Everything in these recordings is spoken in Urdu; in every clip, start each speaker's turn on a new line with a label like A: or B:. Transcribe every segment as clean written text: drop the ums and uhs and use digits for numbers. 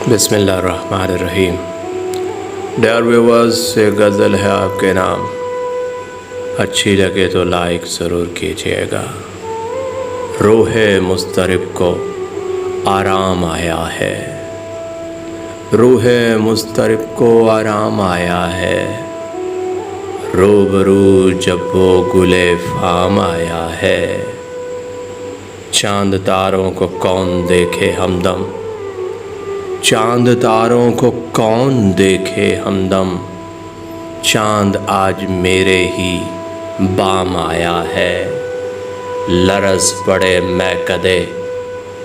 A: بسم اللہ الرحمن الرحیم۔ ڈیئر ویورز، یہ غزل ہے آپ کے نام، اچھی لگے تو لائک ضرور کیجیے گا۔ روح مضطرب کو آرام آیا ہے، روح مضطرب کو آرام آیا ہے، روبرو جب وہ گلے فام آیا ہے۔ چاند تاروں کو کون دیکھے ہمدم، چاند تاروں کو کون دیکھے ہمدم، چاند آج میرے ہی بام آیا ہے۔ لرز پڑے میکدے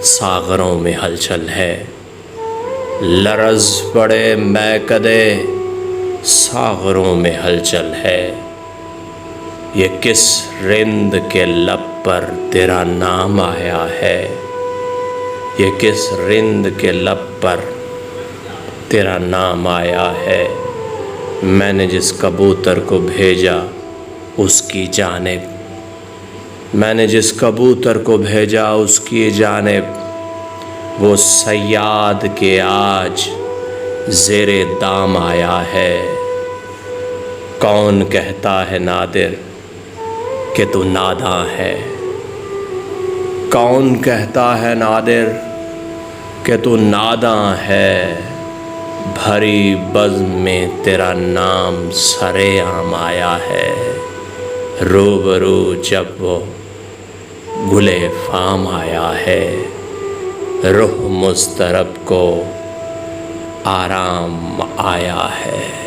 A: ساغروں میں ہلچل ہے، لرز پڑے میکدے ساغروں میں ہلچل ہے۔ یہ کس رند کے لب پر تیرا نام آیا ہے، یہ کس رند کے لب پر تیرا نام آیا ہے۔ میں نے جس کبوتر کو بھیجا اس کی جانب، میں نے جس کبوتر کو بھیجا اس کی جانب، وہ صیاد کے آج زیر دام آیا ہے۔ کون کہتا ہے نادر کہ تو ناداں ہے، کون کہتا ہے نادر کہ تو ناداں ہے، بھری بزم میں تیرا نام سرِ عام آیا ہے۔ روبرو جب وہ گلے فام آیا ہے، روح مضطرب کو آرام آیا ہے۔